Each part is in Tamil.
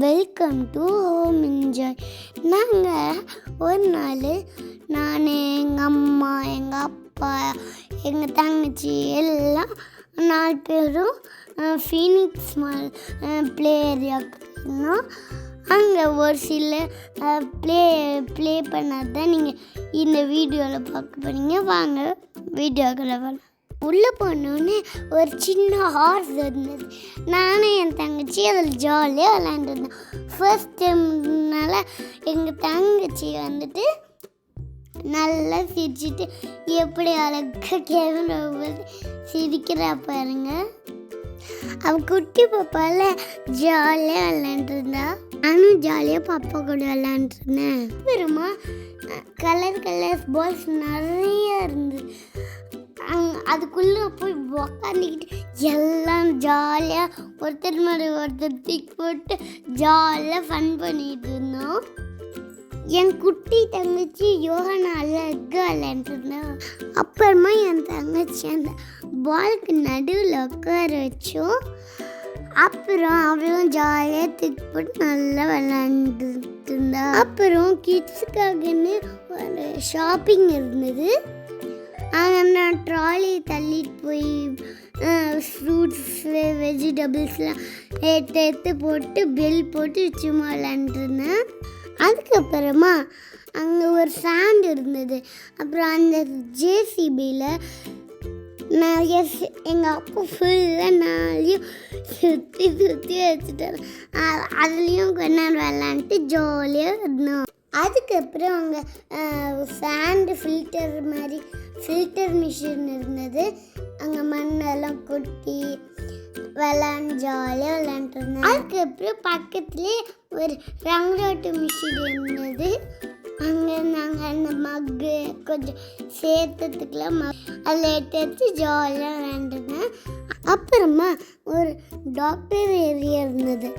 Welcome to home enjoy. நாங்கள் ஒரு நாள் நான், எங்கள் அம்மா, எங்கள் அப்பா, எங்கள் தங்கச்சி எல்லாம் 4 பேரும் ஃபீனிக்ஸ் மால் ப்ளே ஏரியாவுக்கு இருந்தோம். அங்கே ஒரு சில ப்ளே பண்ணாது தான் நீங்கள் இந்த வீடியோவில் பார்க்க போகிறீங்க. வாங்க வீடியோக்களை வாங்க. உள்ளே போனோடனே ஒரு சின்ன ஹார்ஸ் இருந்தது. நானும் என் தங்கச்சி அதில் ஜாலியாக விளையாண்டுருந்தோம். ஃபர்ஸ்ட் டைம்னால எங்கள் தங்கச்சி வந்துட்டு நல்லா சிரிச்சிட்டு எப்படி அழகாக கேமரா சிரிக்கிறா பாருங்க. அவள் குட்டி பாப்பால ஜாலியாக விளையாண்டுருந்தா. நானும் ஜாலியாக பாப்பா கூட விளையாண்டுருந்தேன். அப்புறமா கலர்ஸ் பால்ஸ் நிறைய இருந்தது. அதுக்குள்ளே போய் உக்காந்துக்கிட்டு எல்லாம் ஜாலியாக ஒருத்தர் மாதிரி ஒருத்தர் டிக் போட்டு ஜாலியாக ஃபன் பண்ணிகிட்டு இருந்தோம். என் குட்டி தங்கச்சி யோகா அழகாக விளையாண்டுருந்தோம். அப்புறமா என் தங்கச்சி அந்த பாலுக்கு நடுவில் உட்கார வச்சோம். அப்புறம் அவளும் ஜாலியாக டிக் போட்டு நல்லா விளையாண்டுட்டு இருந்தா. அப்புறம் கிட்ஸுக்காகன்னு ஒரு ஷாப்பிங் இருந்தது. அங்கே நான் ட்ராலி தள்ளிட்டு போய் ஃப்ரூட்ஸு வெஜிடபிள்ஸ்லாம் எடுத்து போட்டு பில் போட்டு சும்மா விளாண்டுருந்தேன். அதுக்கப்புறமா அங்கே ஒரு சாண்ட் இருந்தது. அப்புறம் அந்த ஜேசிபியில் நிறைய எங்கள் அப்பா ஃபுல்லாக நாளையும் சுற்றி வச்சுட்டாரு. அதுலேயும் கொஞ்ச நேரம் விளாண்டுட்டு ஜாலியாக இருந்தோம். அதுக்கப்புறம் அங்கே சாண்டு ஃபில்டர் மிஷின் இருந்தது. அங்கே மண்ணெல்லாம் கொட்டி ஜாலியாக விளாண்டுருந்தேன். அதுக்கப்புறம் பக்கத்துலேயே ஒரு ரங்கராட்டு மிஷின் இருந்தது. அங்கே நாங்கள் அந்த மக்கு கொஞ்சம் சேர்த்ததுக்குலாம் அதில் எடுத்து ஜாலியாக விளாண்டுருந்தேன். அப்புறமா ஒரு டாக்டர் ஏரியா இருந்தது.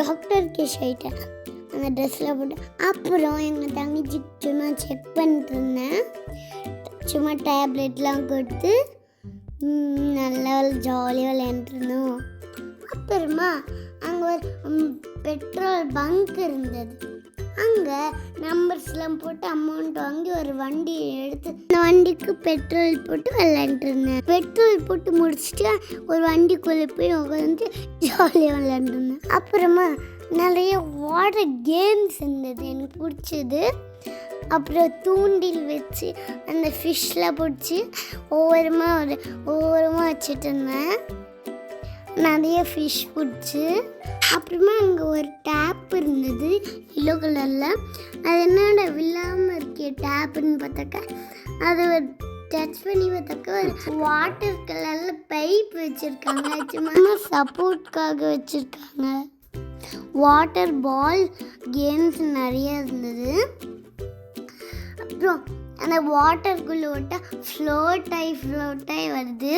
டாக்டர் கேஷ் ஆகிட்டேன் அந்த ட்ரெஸ்ஸில் போட்டு. அப்புறம் எங்கள் தங்கச்சி சும்மா செக் பண்ணிட்டு இருந்தேன். சும்மா டேப்லெட்லாம் கொடுத்து நல்லா ஜாலியாக விளையாண்டுருந்தோம். அப்புறமா அங்கே ஒரு பெட்ரோல் பங்க் இருந்தது. அங்கே நம்பர்ஸ்லாம் போட்டு அமௌண்ட் வாங்கி ஒரு வண்டி எடுத்து அந்த வண்டிக்கு பெட்ரோல் போட்டு விளையாண்டுருந்தேன். பெட்ரோல் போட்டு முடிச்சுட்டு ஒரு வண்டிக்குள்ளே போய் உட்காந்து ஜாலியாக விளையாண்டுருந்தேன். அப்புறமா நிறைய வாட்டர் கேம்ஸ் இருந்தது எனக்கு பிடிச்சது. அப்புறம் தூண்டில் வச்சு அந்த ஃபிஷ்ஷில் பிடிச்சி ஒவ்வொருமா வச்சுட்டு இருந்தேன். நிறைய ஃபிஷ் பிடிச்சி. அப்புறமா அங்கே ஒரு டேப் இருந்தது எல்லோ கலரில். அது என்னோட விழாமல் இருக்கே டேப்புன்னு பார்த்தாக்கா அது ஒரு டச் பண்ணி பார்த்தாக்கா ஒரு வாட்டர் கலரில் பைப் வச்சுருக்காங்க. சும்மா சப்போர்ட்காக வச்சுருக்காங்க. வாட்டர் பால் கேம்ஸ் நிறைய இருந்தது. அப்புறம் அந்த வாட்டருக்குள்ளே விட்டால் ஃப்ளோட்டாகி வருது.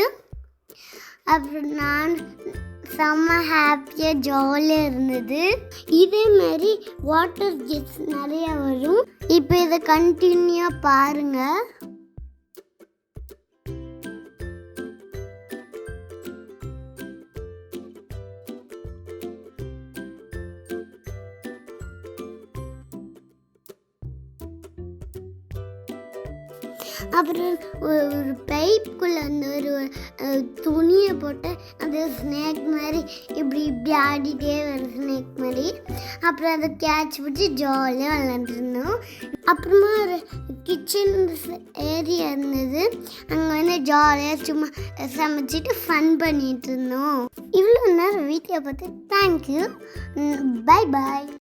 அப்புறம் நான் செம்ம ஹாப்பியாக ஜாலியாக இருந்தது. இதே மாதிரி வாட்டர் ஜெட்ஸ் நிறையா வரும். இப்போ இதை கண்டினியூவாக பாருங்கள். அப்புறம் ஒரு பைப்புக்குள்ளே அந்த ஒரு துணியை போட்டு அது ஸ்னேக் மாதிரி இப்படி ஆடிட்டே வரும் ஸ்னேக் மாதிரி. அப்புறம் அதை கேட்ச் பிடிச்சி ஜாலியாக விளாண்டுருந்தோம். அப்புறமா ஒரு கிச்சன் ஏரியா இருந்தது. அங்கே ஜாலியாக சும்மா சமைச்சிட்டு ஃபன் பண்ணிகிட்டு இருந்தோம். இவ்வளோ நேரம் வீட்டில் பார்த்து தேங்க்யூ. Bye bye.